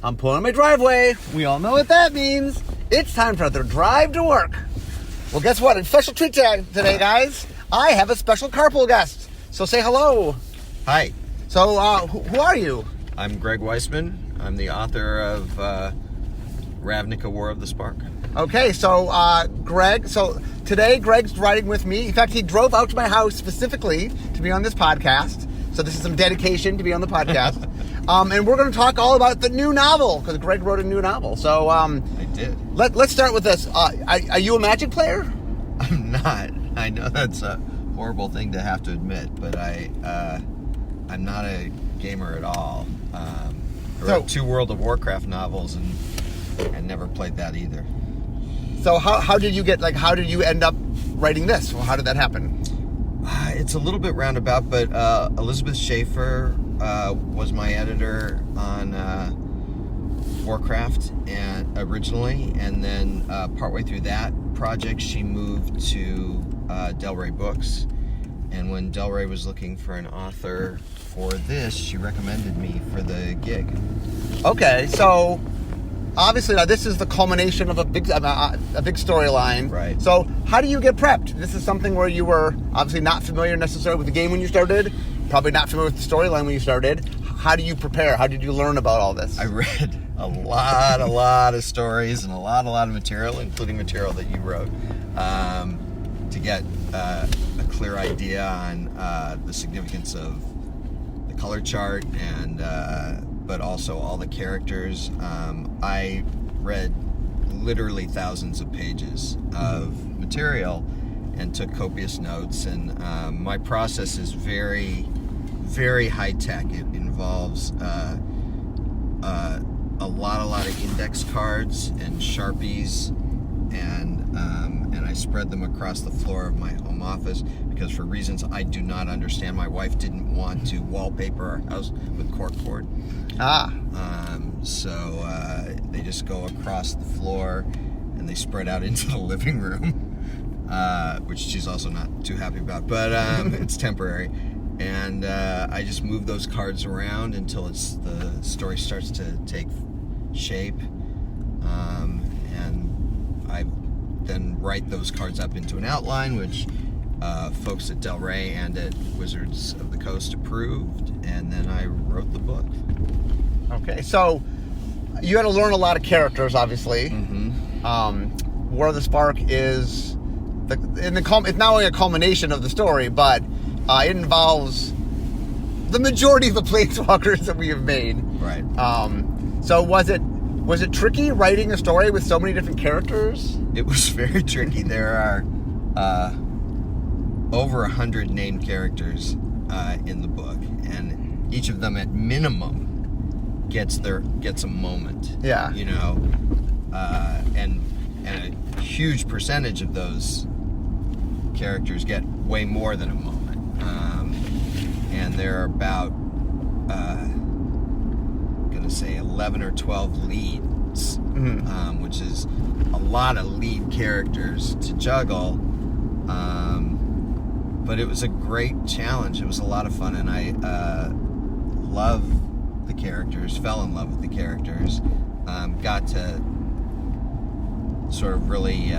I'm pulling in my driveway. We all know what that means. It's time for the drive to work. Well, guess what? A special treat today, guys. I have a special carpool guest. So say hello. Hi. So who are you? I'm Greg Weisman. I'm the author of Ravnica, War of the Spark. Okay, so Greg, so today Greg's riding with me. In fact, he drove out to my house specifically to be on this podcast. So this is some dedication to be on the podcast. And we're going to talk all about the new novel, because Greg wrote a new novel. So I did. Let's start with this. Are you a Magic player? I'm not. I know that's a horrible thing to have to admit, but I'm not a gamer at all. I wrote 2 World of Warcraft novels, and I never played that either. So how did you end up writing this? Well, how did that happen? It's a little bit roundabout, but Elizabeth Schaefer was my editor on Warcraft originally, and then partway through that project, she moved to Del Rey Books. And when Del Rey was looking for an author for this, she recommended me for the gig. Okay, so obviously now this is the culmination of a big storyline. Right. So how do you get prepped? This is something where you were obviously not familiar necessarily with the game when you started, probably not familiar with the storyline when you started. How do you prepare? How did you learn about all this? I read a lot of stories and a lot of material, including material that you wrote, to get a clear idea on the significance of the color chart and but also all the characters. I read literally thousands of pages of material and took copious notes, and my process is very, very high tech. It involves a lot of index cards and Sharpies, and I spread them across the floor of my home office because for reasons I do not understand, my wife didn't want to wallpaper our house with corkboard. So they just go across the floor and they spread out into the living room, which she's also not too happy about, but it's temporary. And I just move those cards around until the story starts to take shape, and I then write those cards up into an outline, which folks at Del Rey and at Wizards of the Coast approved, and then I wrote the book. Okay, so you had to learn a lot of characters, obviously. Mm-hmm. War of the Spark is it's not only a culmination of the story, but it involves the majority of the planeswalkers that we have made. Right. So was it tricky writing a story with so many different characters? It was very tricky. There are over 100 named characters in the book, and each of them at minimum gets a moment. Yeah. You know, and a huge percentage of those characters get way more than a moment. And there are about, I'm going to say 11 or 12 leads, mm-hmm. which is a lot of lead characters to juggle. But it was a great challenge. It was a lot of fun, and I love the characters, fell in love with the characters, got to sort of really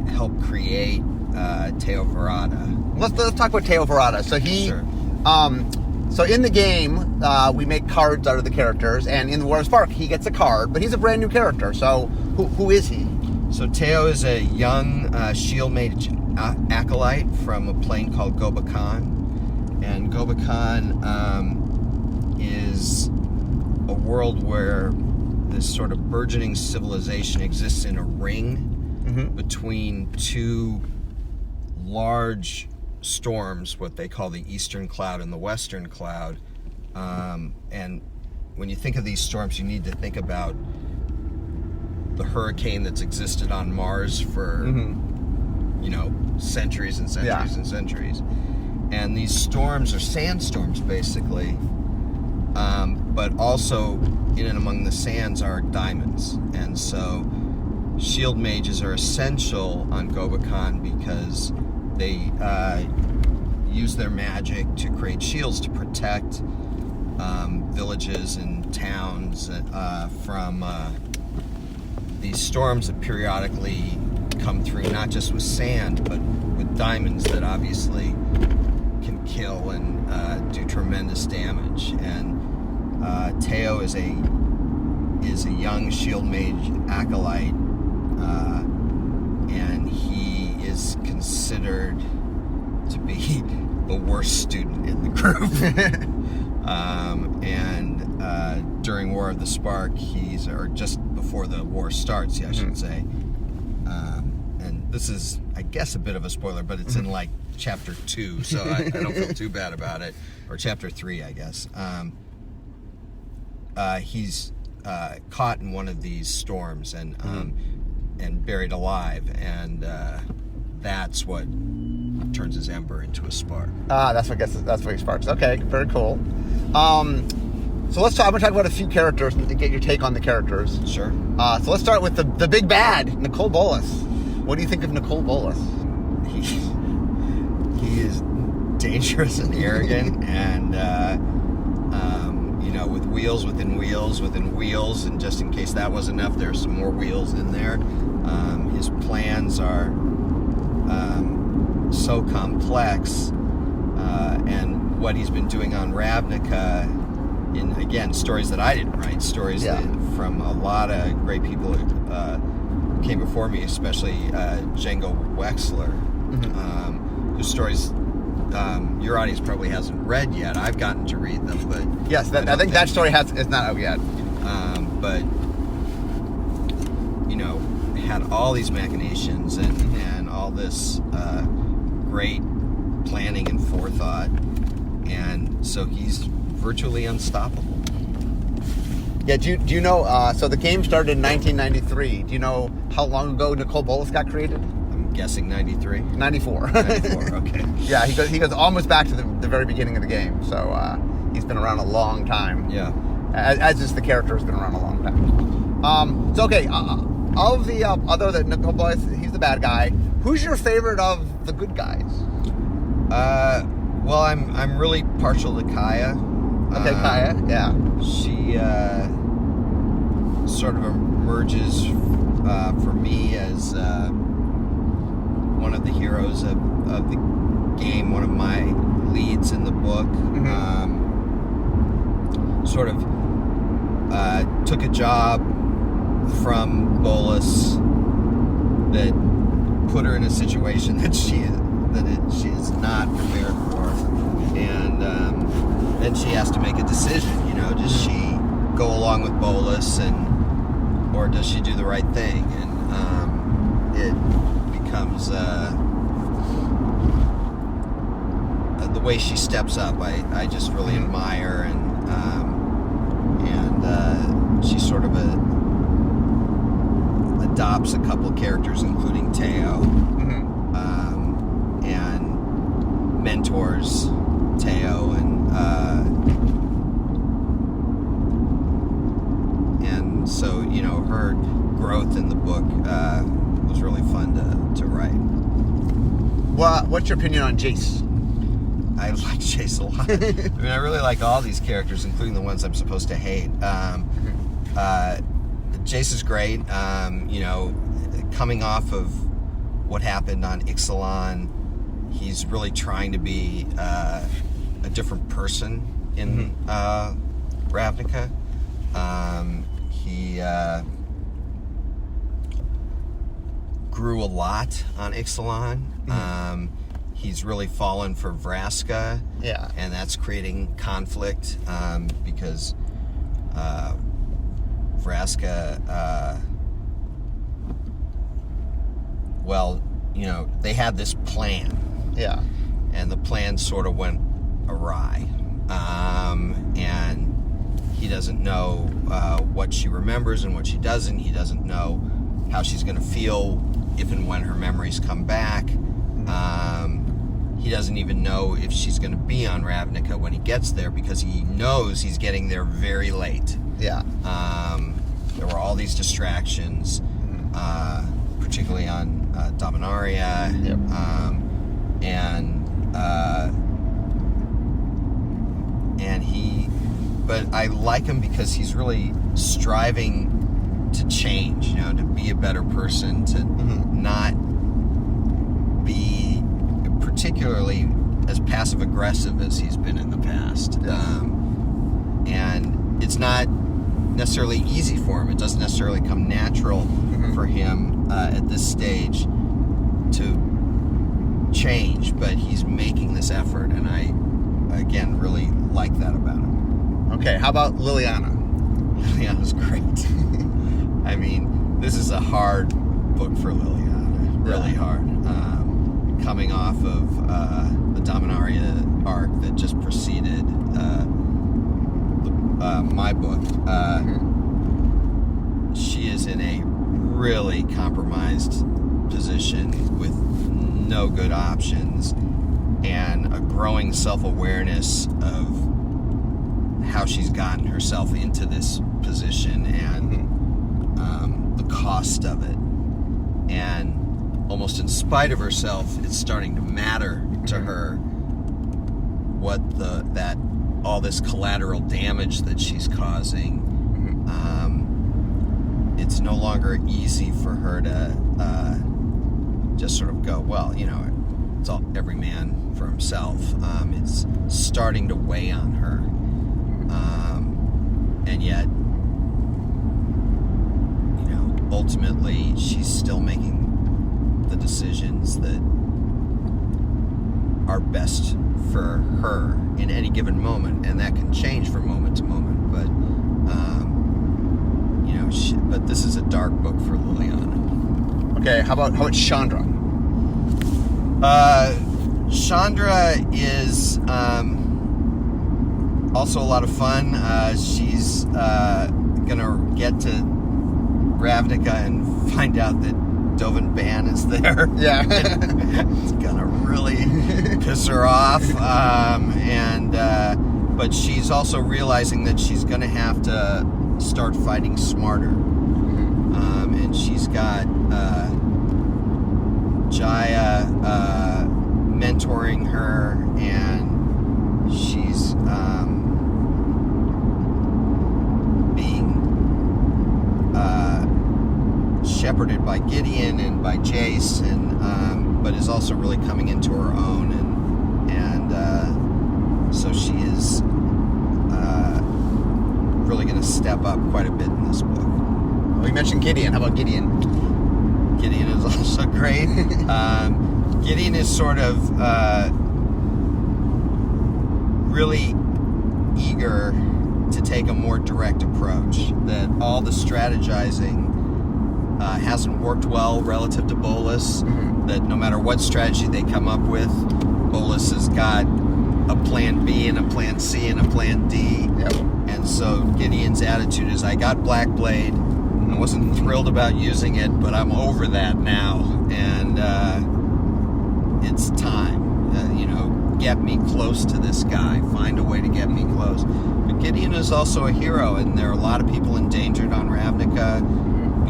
help create Teo Verada. Let's talk about Teo Verada. So Sure. So in the game, we make cards out of the characters, and in the War of Spark, he gets a card, but he's a brand new character. So who is he? So Teo is a young shield mage acolyte from a plane called Gobakan, and Gobakan is a world where this sort of burgeoning civilization exists in a ring mm-hmm. between 2 large storms, what they call the Eastern Cloud and the Western Cloud. And when you think of these storms, you need to think about the hurricane that's existed on Mars for, mm-hmm. Centuries and centuries and centuries. And these storms are sandstorms, basically. But also, in and among the sands are diamonds. And so, shield mages are essential on Gobakan because they use their magic to create shields to protect villages and towns from these storms that periodically come through, not just with sand, but with diamonds that obviously can kill and do tremendous damage. And Teo is a young shield mage acolyte, and he is considered to be the worst student in the group. During War of the Spark, or just before the war starts, I should say. And this is, I guess, a bit of a spoiler, but it's in like chapter 2, so I don't feel too bad about it. Or chapter 3, I guess. He's caught in one of these storms and buried alive, and that's what turns his ember into a spark. That's what he sparks. Okay, very cool. So let's talk. I'm going to talk about a few characters and get your take on the characters. Sure. So let's start with the big bad, Nicol Bolas. What do you think of Nicol Bolas? He is dangerous and arrogant, and with wheels within wheels within wheels, and just in case that was enough, there's some more wheels in there. His plans are so complex, and what he's been doing on Ravnica, in, again, stories that I didn't write, stories that, from a lot of great people who came before me, especially Django Wexler, whose stories your audience probably hasn't read yet. I've gotten to read them, but yes, I think that story is not out yet. But had all these machinations and all this great planning and forethought, and so he's virtually unstoppable. Yeah, do you know, so the game started in 1993. Do you know how long ago Nicol Bolas got created? I'm guessing 93? 94. 94, okay. Yeah, he goes almost back to the very beginning of the game, so he's been around a long time. Yeah. As is the character has been around a long time. So, okay, of the other than Nicol Bolas, he's the bad guy. Who's your favorite of the good guys? Well, I'm really partial to Kaya. Okay, Kaya, yeah. She sort of emerges for me as one of the heroes of the game, one of my leads in the book. Sort of took a job from Bolas that put her in a situation that she is not prepared for, and then she has to make a decision. Does she go along with Bolas, or does she do the right thing? And it becomes the way she steps up. I just really admire, and she sort of adopts a couple characters, including Teo, and mentors Teo, and so her growth in the book was really fun to write. Well, what's your opinion on Jace? I like Jace a lot. I mean, I really like all these characters, including the ones I'm supposed to hate. Jace is great. Coming off of what happened on Ixalan, he's really trying to be a different person in Ravnica. He grew a lot on Ixalan. He's really fallen for Vraska, and that's creating conflict because Vraska, they had this plan, and the plan sort of went awry, and he doesn't know what she remembers and what she doesn't. He doesn't know how she's going to feel if and when her memories come back. He doesn't even know if she's going to be on Ravnica when he gets there, because he knows he's getting there very late. Yeah. There were all these distractions, particularly on Dominaria, and he but I like him because he's really striving to change, to be a better person, to not be particularly as passive aggressive as he's been in the past. And it's not necessarily easy for him. It doesn't necessarily come natural for him at this stage to change, but he's making this effort, and I, again, really like that about him. Okay, how about Liliana? Liliana's great. I mean, this is a hard book for Liliana, really hard. Coming off of the Dominaria arc that just preceded my book, she is in a really compromised position with no good options and a growing self-awareness of how she's gotten herself into this position and the cost of it. And almost in spite of herself, it's starting to matter to her what all this collateral damage that she's causing. It's no longer easy for her to just sort of go, well, it's all every man for himself. It's starting to weigh on her, and yet, ultimately, she's still making the decisions that are best for her in any given moment, and that can change from moment to moment. But but this is a dark book for Liliana. Okay, how about Chandra? Chandra is also a lot of fun. She's gonna get to Ravnica and find out that Dovin Ban is there. Yeah. It's gonna really piss her off. But she's also realizing that she's gonna have to start fighting smarter. And she's got Jaya mentoring her, and she's being shepherded by Gideon and by Jace, and but is also really coming into her own, and so she is really going to step up quite a bit in this book. We mentioned Gideon. How about Gideon? Gideon is also great. Gideon is sort of really eager to take a more direct approach, that all the strategizing hasn't worked well relative to Bolus, that no matter what strategy they come up with, Bolus has got a plan B and a plan C and a plan D. Yep. And so Gideon's attitude is, I got Black Blade, I wasn't thrilled about using it, but I'm over that now, and it's time. Get me close to this guy. Find a way to get me close. But Gideon is also a hero, and there are a lot of people endangered on Ravnica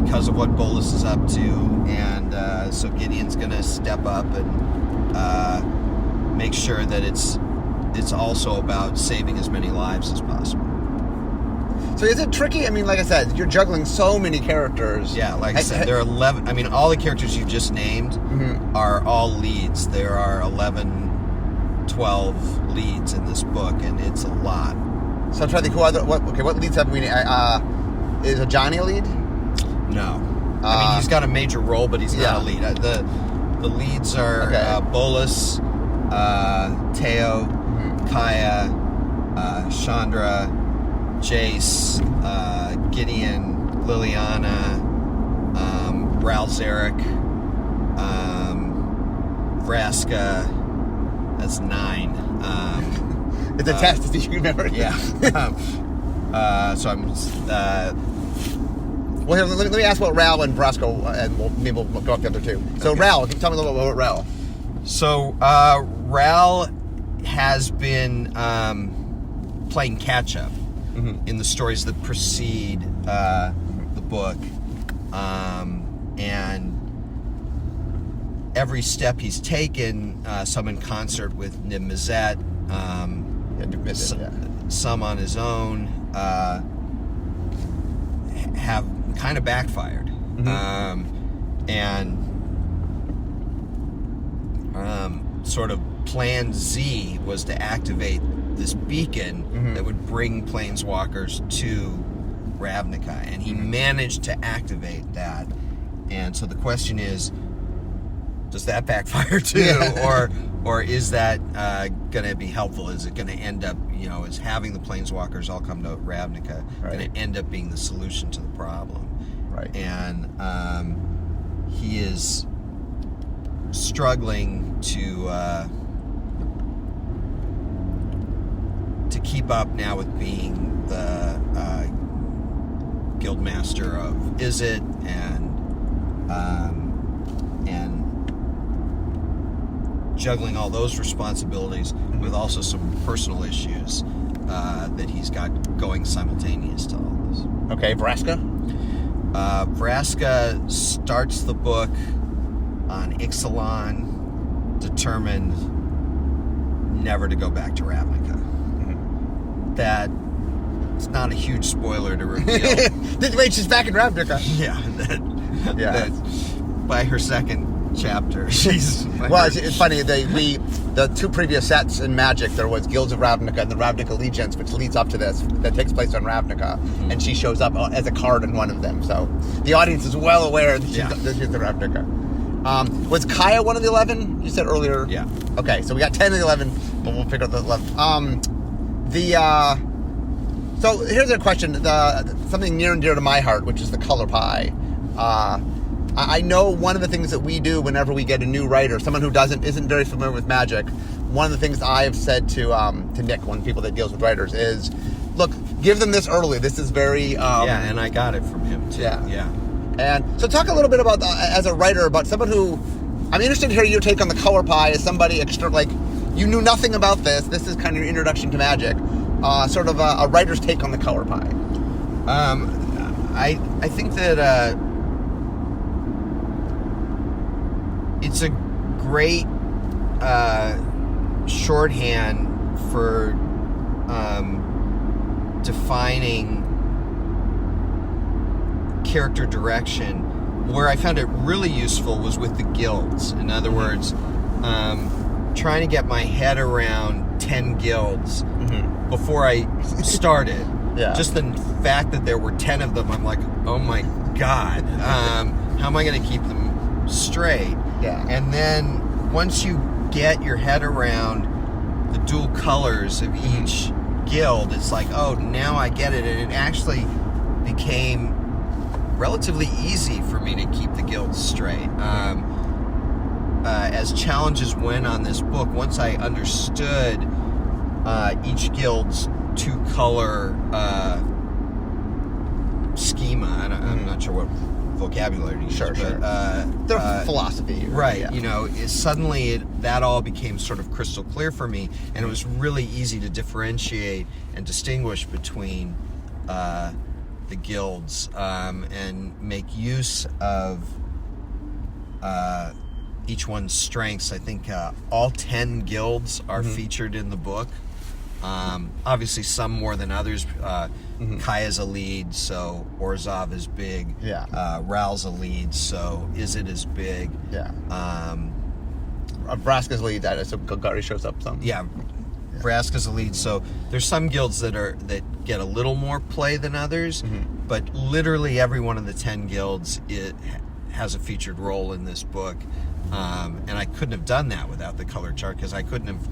because of what Bolus is up to, and so Gideon's going to step up and make sure that it's also about saving as many lives as possible. So is it tricky? I mean, like I said, you're juggling so many characters. Yeah, like I said, there are 11. I mean, all the characters you just named are all leads. There are 11, 12 leads in this book, and it's a lot. So I'm trying to think what leads have we? Is Johnny a lead? No. I mean, he's got a major role, but he's not a lead. The leads are Bolus, Teo, Kaya, Chandra, Jace, Gideon, Liliana, Ral Zarek, Vraska. That's 9. It's a test to see if you remember. Yeah. So I'm. Well, here, let me ask about Ral and Brasco, and maybe we'll go up the other two. So, okay. Ral, tell me a little bit about Ral. So, Ral has been playing catch-up in the stories that precede the book. And every step he's taken, some in concert with Nim Mizzet, some on his own, have kind of backfired. And sort of Plan Z was to activate this beacon that would bring planeswalkers to Ravnica, and he managed to activate that. And so the question is, does that backfire too, or is that going to be helpful? Is it going to end up, is having the planeswalkers all come to Ravnica going to end up being the solution to the problem? Right. And he is struggling to keep up now with being the guildmaster of Izzet and juggling all those responsibilities with also some personal issues that he's got going simultaneous to all this. Okay, Vraska? Vraska starts the book on Ixalan, determined never to go back to Ravnica. That it's not a huge spoiler to reveal. Wait, she's back in Ravnica. Yeah, that by her second chapter, she's. Well, it's funny. The two previous sets in Magic, there was Guilds of Ravnica and the Ravnica Allegiance, which leads up to this, that takes place on Ravnica, and she shows up as a card in one of them. So the audience is well aware that she's in Ravnica. Was Kaya one of the 11? You said earlier. Yeah. Okay, so we got 10 of the 11, but we'll figure out the 11. So here's a question. Something near and dear to my heart, which is the color pie. I know one of the things that we do whenever we get a new writer, someone who isn't very familiar with Magic, one of the things I've said to Nick, one of the people that deals with writers, is, look, give them this early. This is very... and I got it from him, too. Yeah. And so talk a little bit about, as a writer, about someone who... I'm interested to hear your take on the color pie as somebody extra, like, you knew nothing about this. This is kind of your introduction to Magic. Sort of a writer's take on the color pie. I think that it's a great shorthand for defining character direction. Where I found it really useful was with the guilds. In other words, trying to get my head around 10 guilds before I started. Just the fact that there were 10 of them, I'm like, oh my God, how am I going to keep them straight? And then once you get your head around the dual colors of each guild, it's like, oh, now I get it. And it actually became relatively easy for me to keep the guilds straight. As challenges went on this book, once I understood each guild's two-color schema, I'm not sure what vocabulary to use, but their philosophy, right? Suddenly that all became sort of crystal clear for me, and it was really easy to differentiate and distinguish between the guilds and make use of each one's strengths. I think all 10 guilds are featured in the book. Obviously, some more than others. Kaya's a lead, so Orzhov is big. Ral's a lead, so Izzet is big. Vraska's lead, so Golgari shows up some. Vraska's a lead, so there's some guilds that get a little more play than others, but literally every one of the 10 guilds has a featured role in this book, and I couldn't have done that without the color chart, because I couldn't have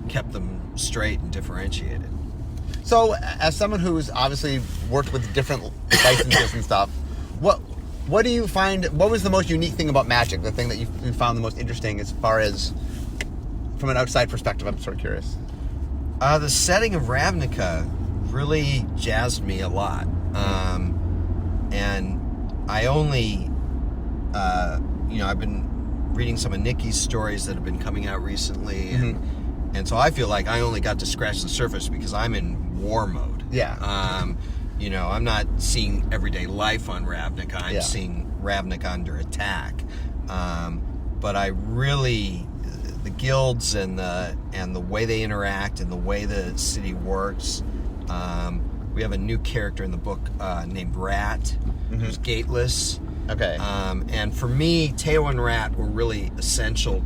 kept them straight and differentiated. So, as someone who's obviously worked with different licenses and stuff, what do you find? What was the most unique thing about Magic? The thing that you found the most interesting, as far as from an outside perspective? I'm sort of curious. The setting of Ravnica really jazzed me a lot, and I only, I've been reading some of Nikki's stories that have been coming out recently, and so I feel like I only got to scratch the surface because I'm in war mode. I'm not seeing everyday life on Ravnica. I'm seeing Ravnica under attack. But I really, guilds and the way they interact and the way the city works. We have a new character in the book named Rat, who's gateless. Okay. And for me, Teo and Rat were really essential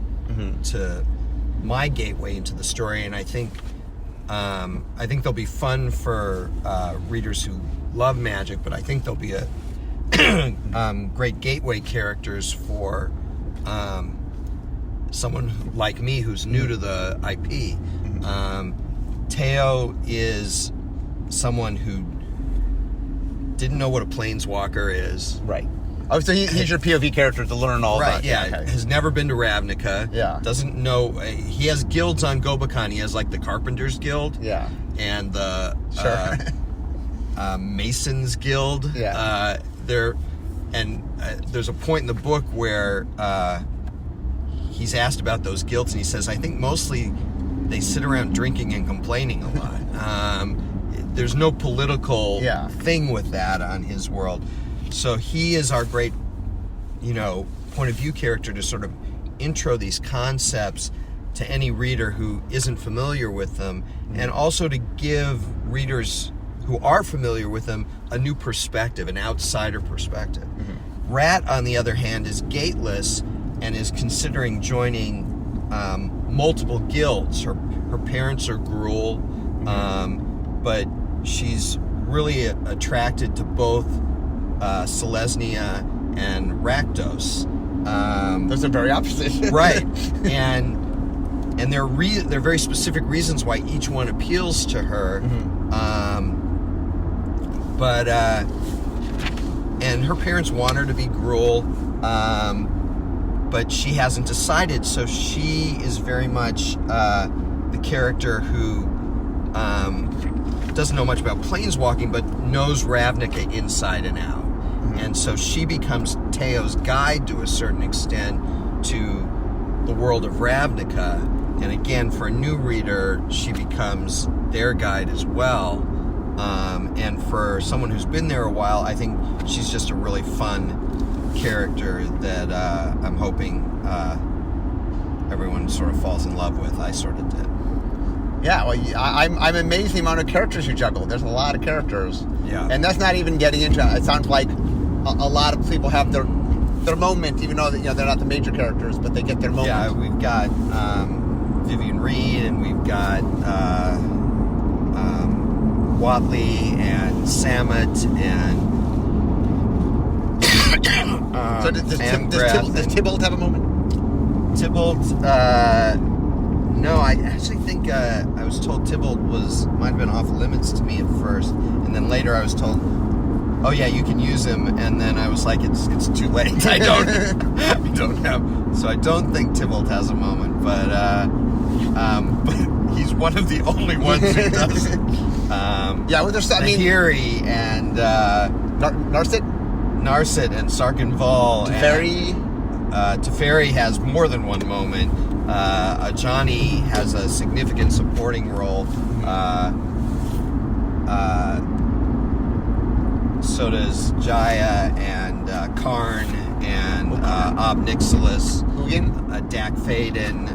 to my gateway into the story, and I think they'll be fun for readers who love magic, but I think they'll be a great gateway characters for someone like me who's new to the IP. Teo is someone who didn't know what a planeswalker is. Right. Oh, so he's your POV character to learn all right, about. Yeah, Okay. Has never been to Ravnica. Yeah. Doesn't know. He has guilds on Gobakon. He has like the Carpenters Guild. Yeah. And the Sure. Masons Guild. Yeah. There's a point in the book where he's asked about those guilds, and he says, I think mostly they sit around drinking and complaining a lot. There's no political thing with that on his world. So he is our great, point of view character to sort of intro these concepts to any reader who isn't familiar with them, and also to give readers who are familiar with them a new perspective, an outsider perspective. Rat, on the other hand, is gateless and is considering joining multiple guilds. Her parents are Gruul, but she's really attracted to both Selesnya and Rakdos. Those are very opposite. Right. And there are very specific reasons why each one appeals to her. And her parents want her to be Gruul, but she hasn't decided, so she is very much the character who doesn't know much about planeswalking, but knows Ravnica inside and out. And so she becomes Teo's guide to a certain extent to the world of Ravnica. And again, for a new reader, she becomes their guide as well. And for someone who's been there a while, I think she's just a really fun character that I'm hoping everyone sort of falls in love with. I sort of did. Yeah, well, I'm amazed the amount of characters you juggle. There's a lot of characters. Yeah. And that's not even getting into it. It sounds like a lot of people have their moment, even though they're not the major characters, but they get their moment. Yeah, we've got Vivian Reed, and we've got Watley and Samet and so does Tybalt have a moment? Tybalt, no, I actually think I was told Tybalt might have been off limits to me at first, and then later I was told, oh yeah, you can use him, and then I was like, it's too late. I don't know. So I don't think Tybalt has a moment, but he's one of the only ones who doesn't. Yeah, well, there's Nahiri and Narset and Sarkin Vol. Teferi. Teferi has more than one moment. Ajani has a significant supporting role. So does Jaya and Karn and Ob Nixilis. Ugin? Dak Faden.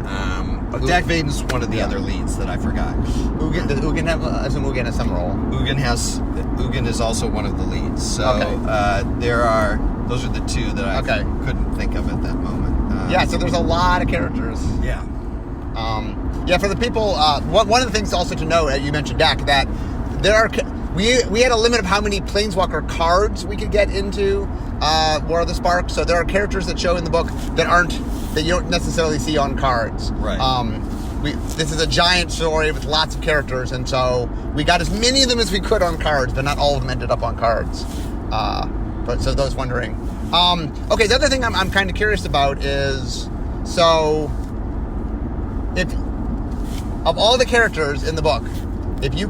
Dak Faden's one of the other leads that I forgot. Does Ugin have Ugin has some role? Ugin is also one of the leads. So those are the two that I couldn't think of at that moment. So there's a lot of characters. Yeah. For the people, one of the things also to know, you mentioned Dak, that there are we had a limit of how many Planeswalker cards we could get into War of the Spark. So there are characters that show in the book that you don't necessarily see on cards. Right. This is a giant story with lots of characters, and so we got as many of them as we could on cards, but not all of them ended up on cards. But so those wondering. The other thing I'm kind of curious about is, so if of all the characters in the book, if you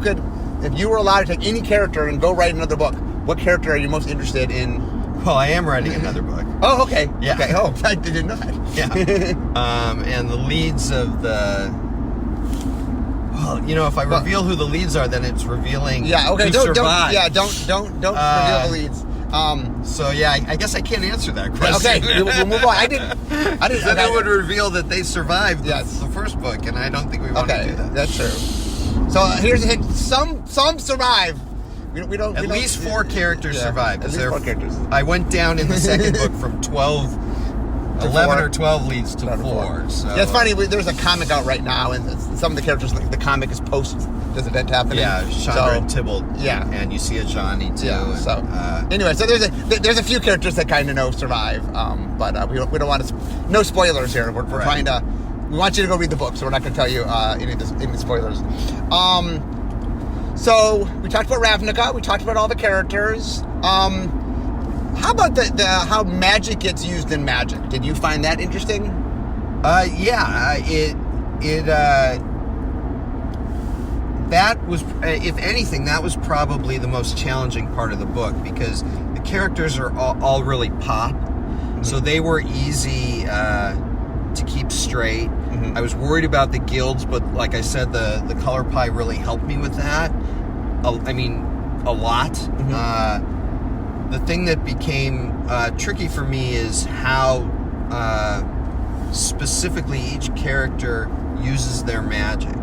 were allowed to take any character and go write another book, what character are you most interested in? Well, I am writing another book. Oh, okay. Yeah. Okay. Oh, I didn't know that. Yeah. And the leads of the... Well, if I reveal who the leads are, then it's revealing who survived. Don't reveal the leads. So yeah, I guess I can't answer that question. Okay, we'll move on. I didn't. Then it would reveal that they survived Yes. the first book, and I don't think we want to do that. That's true. So here's a hint: some survive. We don't. At least 4 characters survived. At least 4 characters. I went down in the second book from 11 or 12 leads to 4. So yeah, it's funny. There's a comic out right now, and some of the characters, the comic is post this event happening. Yeah, Chandra and Tybalt. Yeah, and you see a Johnny too. Yeah. So anyway, so there's a few characters that kind of survive, but we don't want to. No spoilers here. We're right. trying to. We want you to go read the book, so we're not going to tell you any of the spoilers. So we talked about Ravnica. We talked about all the characters. How about the how magic gets used in Magic? Did you find that interesting? Yeah, that was, if anything, that was probably the most challenging part of the book, because the characters are all really pop, so they were easy to keep straight. I was worried about the guilds, but like I said, the color pie really helped me with that. I mean, a lot. The thing that became tricky for me is how specifically each character uses their magic,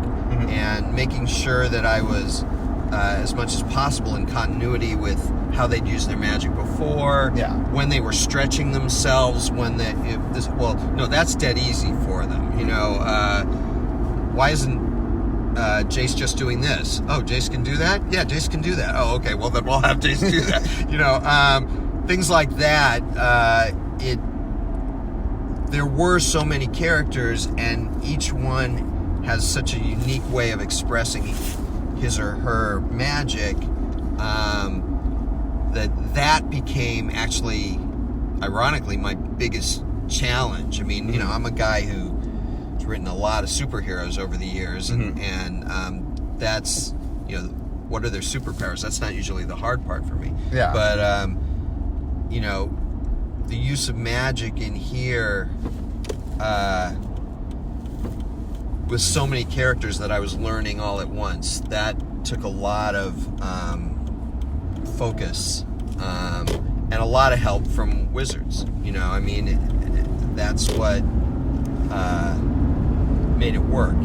and making sure that I was as much as possible in continuity with how they'd used their magic before, when they were stretching themselves, that's dead easy for them. Why isn't Jace just doing this? Oh, Jace can do that? Yeah, Jace can do that. Oh, okay, well then we'll have Jace do that. Things like that. There were so many characters, and each one has such a unique way of expressing his or her magic, that became actually, ironically, my biggest challenge. I mean, I'm a guy who's written a lot of superheroes over the years, and that's, what are their superpowers? That's not usually the hard part for me. Yeah. But, the use of magic in here, with so many characters that I was learning all at once, that took a lot of focus, and a lot of help from wizards. That's what made it work.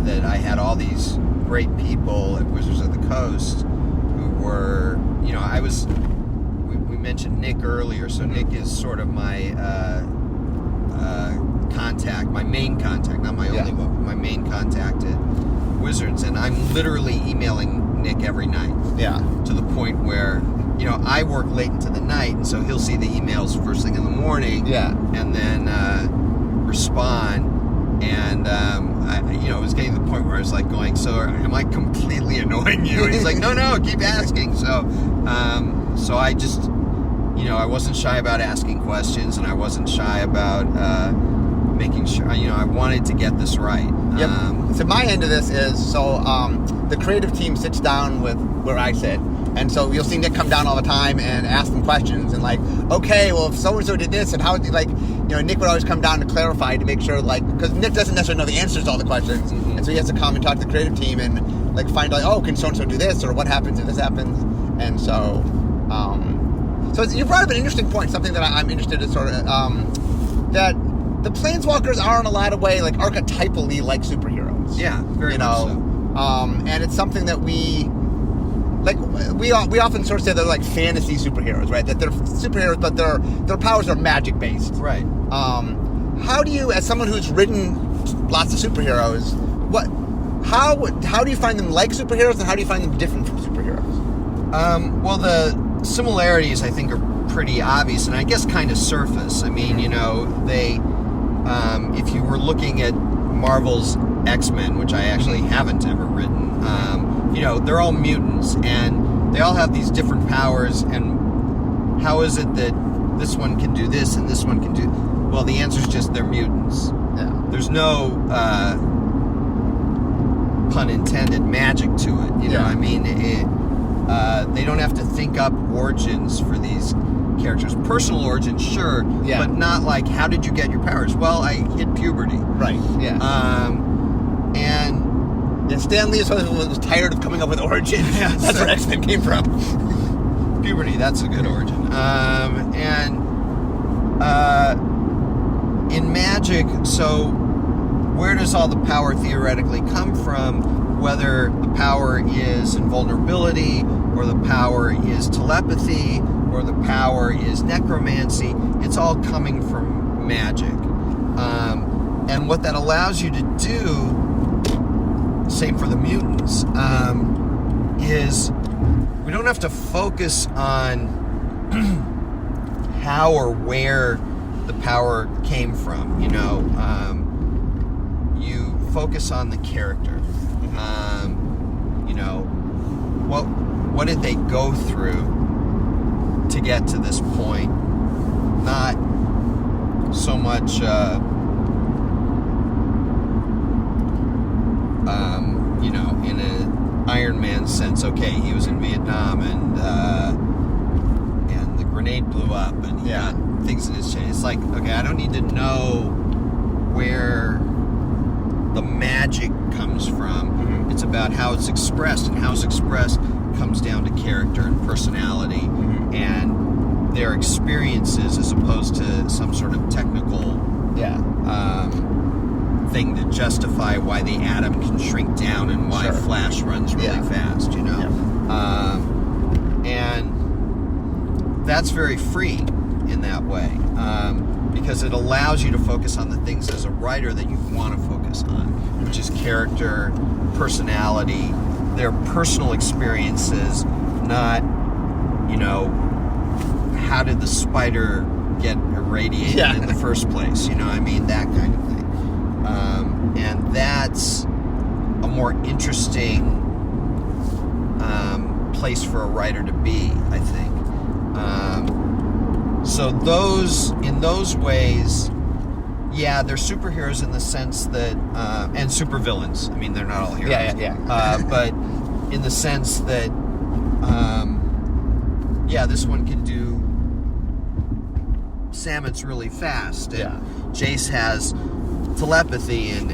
That I had all these great people at Wizards of the Coast who were, we mentioned Nick earlier, so Nick is sort of my contact, my main contact, not my only one, but my main contact at Wizards, and I'm literally emailing Nick every night. Yeah. To the point where, I work late into the night, and so he'll see the emails first thing in the morning. Yeah. And then respond. And it was getting to the point where I was like going, so am I completely annoying you? And he's like, no, keep asking. So I just, I wasn't shy about asking questions, and I wasn't shy about making sure, I wanted to get this right. Yep. So my end of this is, the creative team sits down with where I sit, and so you'll see Nick come down all the time and ask them questions, and like, okay, well, if so-and-so did this, and how, Nick would always come down to clarify, to make sure, because Nick doesn't necessarily know the answers to all the questions, and so he has to come and talk to the creative team and, find out, oh, can so-and-so do this, or what happens if this happens, and so, so you brought up an interesting point, something that I'm interested in sort of, that the Planeswalkers are in a lot of way, archetypally like superheroes. Yeah, very much so. And it's something that we often sort of say they're like fantasy superheroes, right? That they're superheroes, but their powers are magic based. Right. How do you, as someone who's written lots of superheroes, how do you find them like superheroes, and how do you find them different from superheroes? Well, the similarities, I think, are pretty obvious, and I guess kind of surface. I mean, they, if you were looking at Marvel's X-Men, which I actually haven't ever written, they're all mutants, and they all have these different powers, and how is it that this one can do this and this one can do... Well, the answer is just they're mutants. Yeah. There's no, pun intended, magic to it. I mean, they don't have to think up origins for these characters. Personal origins, sure, but not like, how did you get your powers? Well, I hit puberty. Right, yeah. And Stan Lee was tired of coming up with origins. Yeah, that's where X-Men came from. Puberty, that's a good origin. In Magic, so where does all the power theoretically come from? Whether the power is invulnerability, or the power is telepathy, or the power is necromancy, it's all coming from magic. And what that allows you to do, same for the mutants, is we don't have to focus on how or where the power came from. You focus on the character. What did they go through to get to this point? Not so much in an Iron Man sense. Okay, he was in Vietnam and the grenade blew up and he got things in his chest. It's like, okay, I don't need to know where the magic comes from. It's about how it's expressed, and how it's expressed comes down to character and personality and their experiences, as opposed to some sort of technical thing to justify why the atom can shrink down and why Flash runs really fast, and that's very free in that way, because it allows you to focus on the things as a writer that you want to focus on, which is character, personality, their personal experiences, not, how did the spider get irradiated in the first place, that kind of thing. And that's a more interesting place for a writer to be, I think. So in those ways, they're superheroes in the sense that, and supervillains. I mean, they're not all heroes. But in the sense that, this one can do Samet's really fast, and Jace has telepathy, and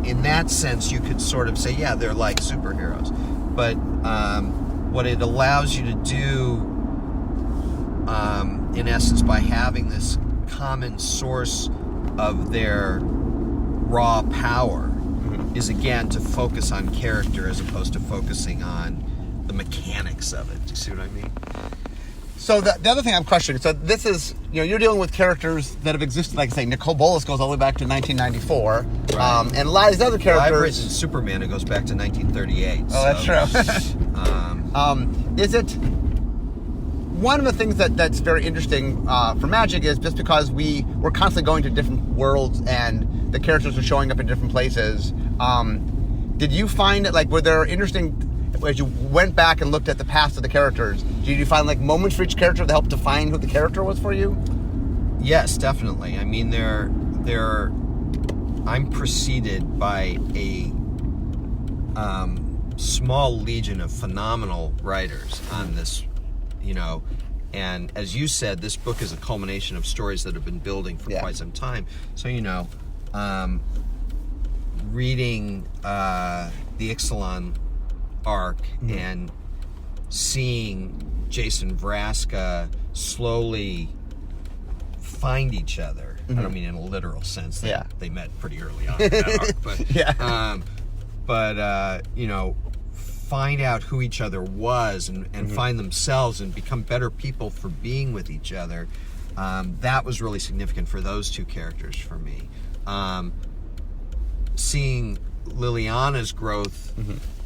in that sense, you could sort of say, they're like superheroes. But what it allows you to do, in essence, by having this common source of their raw power, is again to focus on character as opposed to focusing on the mechanics of it. Do you see what I mean? So the other thing I'm questioning, so this is, you're dealing with characters that have existed, like I say, Nicole Bolas goes all the way back to 1994, and a lot of these other characters... Well, I've written Superman, it goes back to 1938. That's true. Is it... One of the things that's very interesting for Magic is just because we're constantly going to different worlds and the characters are showing up in different places, did you find that, were there interesting... As you went back and looked at the past of the characters, did you find moments for each character that helped define who the character was for you? Yes, definitely. I mean, I'm preceded by a small legion of phenomenal writers on this, and as you said, this book is a culmination of stories that have been building for quite some time. So, reading the Ixalan arc and seeing Jason Vraska slowly find each other. I don't mean in a literal sense. They met pretty early on in that arc, but find out who each other was and find themselves and become better people for being with each other. That was really significant for those two characters for me. Seeing Liliana's growth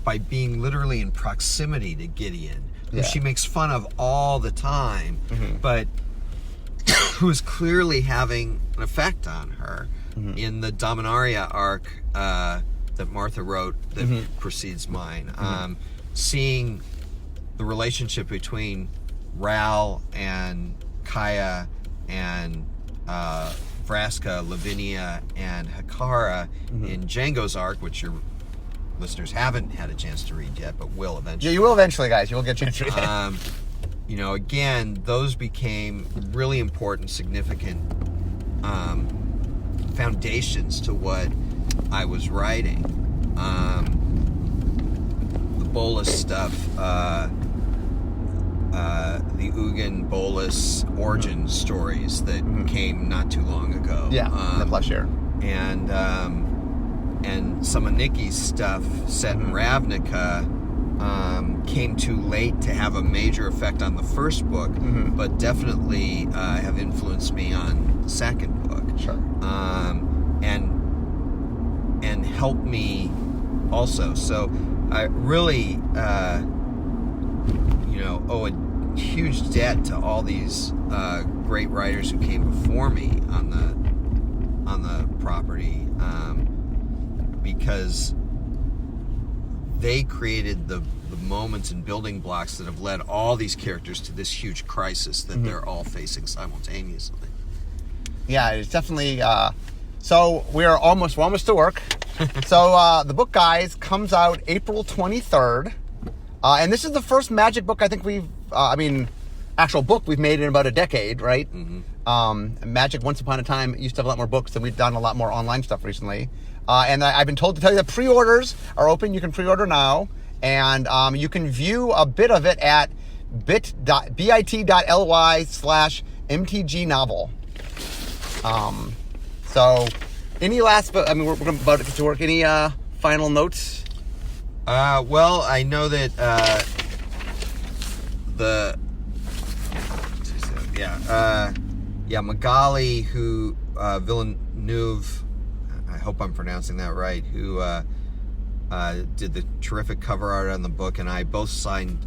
by being literally in proximity to Gideon, who she makes fun of all the time, but who is clearly having an effect on her in the Dominaria arc that Martha wrote that precedes mine. Seeing the relationship between Ral and Kaya and Vraska, Lavinia, and Hikara in Django's arc, which your listeners haven't had a chance to read yet, but will eventually. Yeah, you will eventually, guys. You will get a chance to read it. Again, those became really important, significant foundations to what I was writing. The Bolas stuff, the Ugin Bolus origin stories that came not too long ago. Yeah, the last year. And some of Nikki's stuff set in Ravnica came too late to have a major effect on the first book, but definitely have influenced me on the second book. Sure. And helped me also. So I really, owe a huge debt to all these great writers who came before me on the property, because they created the moments and building blocks that have led all these characters to this huge crisis that they're all facing simultaneously. Yeah, it's definitely. So we're almost to work. So the book, guys, comes out April 23rd, and this is the first Magic book I think actual book we've made in about a decade, right? Magic, once upon a time, used to have a lot more books, and we've done a lot more online stuff recently. And I've been told to tell you that pre-orders are open. You can pre-order now, and you can view a bit of it at bit.ly/MTG novel. So, any last? We're about to get to work. Any final notes? Well, I know that Magali, who Villeneuve, I hope I'm pronouncing that right, who did the terrific cover art on the book, and I both signed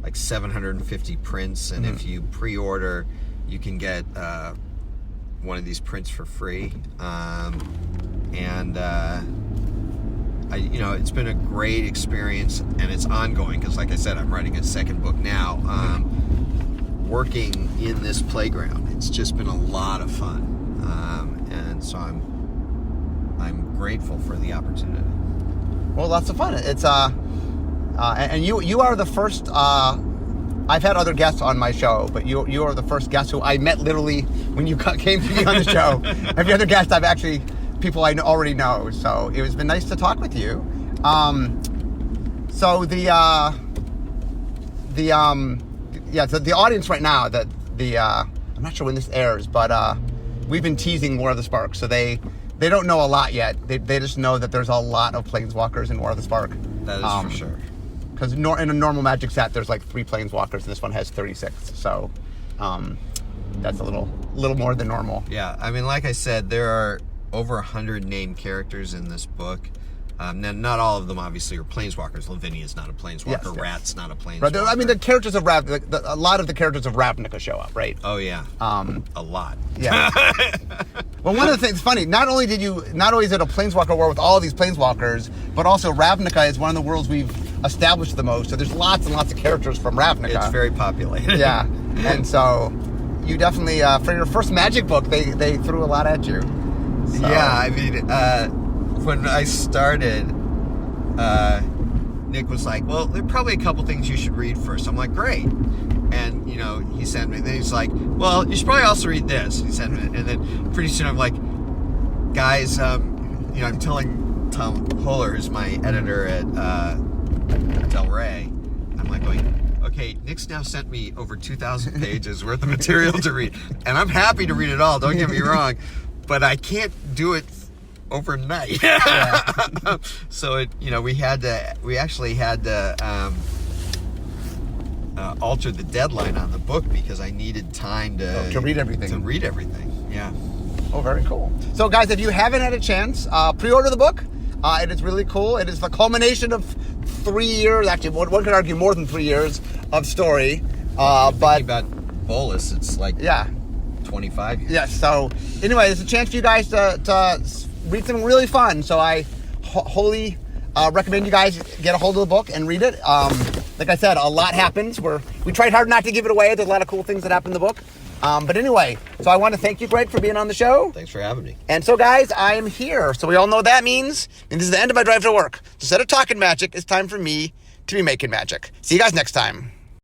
like 750 prints, and if you pre-order, you can get one of these prints for free. It's been a great experience, and it's ongoing because, like I said, I'm writing a second book now. Working in this playground, it's just been a lot of fun, and so I'm grateful for the opportunity. Well, lots of fun. It's and you are the first. I've had other guests on my show, but you are the first guest who I met literally when you came to be on the show. Every other guest I've actually people I already know. So it's been nice to talk with you. So the audience right now, I'm not sure when this airs, but we've been teasing War of the Spark, so they don't know a lot yet. They just know that there's a lot of planeswalkers in War of the Spark. That is for sure. Because in a normal Magic set, there's like 3 planeswalkers, and this one has 36. So that's a little more than normal. Yeah, I mean, like I said, there are over 100 named characters in this book. Now, not all of them obviously are planeswalkers. Lavinia's not a planeswalker. Yes. Rat's not a planeswalker. Right. I mean, the characters of a lot of the characters of Ravnica show up, right? Oh yeah. A lot. Yeah. Well, one of the things funny. Not only is it a planeswalker war with all of these planeswalkers, but also Ravnica is one of the worlds we've established the most. So there's lots and lots of characters from Ravnica. It's very populated. Yeah. And so you definitely for your first Magic book, they threw a lot at you. So. Yeah. I mean. When I started, Nick was like, well, there are probably a couple things you should read first. I'm like, great. And, he sent me, then he's like, well, you should probably also read this. He sent me, and then pretty soon I'm like, guys, I'm telling Tom Holler, who's my editor at Del Rey, I'm like going, okay, Nick's now sent me over 2,000 pages worth of material to read. And I'm happy to read it all, don't get me wrong, but I can't do it overnight. Yeah. So we actually had to alter the deadline on the book because I needed time to read everything. Yeah. Oh, very cool. So guys, if you haven't had a chance, pre-order the book. It is really cool. It is the culmination of 3 years, actually one could argue more than 3 years of story. But about Bolus, it's like 25 years. Yeah, so anyway, it's a chance for you guys to read something really fun. So I wholly recommend you guys get a hold of the book and read it. Like I said, a lot happens. We tried hard not to give it away. There's a lot of cool things that happen in the book. But anyway, so I want to thank you, Greg, for being on the show. Thanks for having me. And so, guys, I am here. So we all know what that means. And this is the end of my drive to work. So instead of talking magic, it's time for me to be making magic. See you guys next time.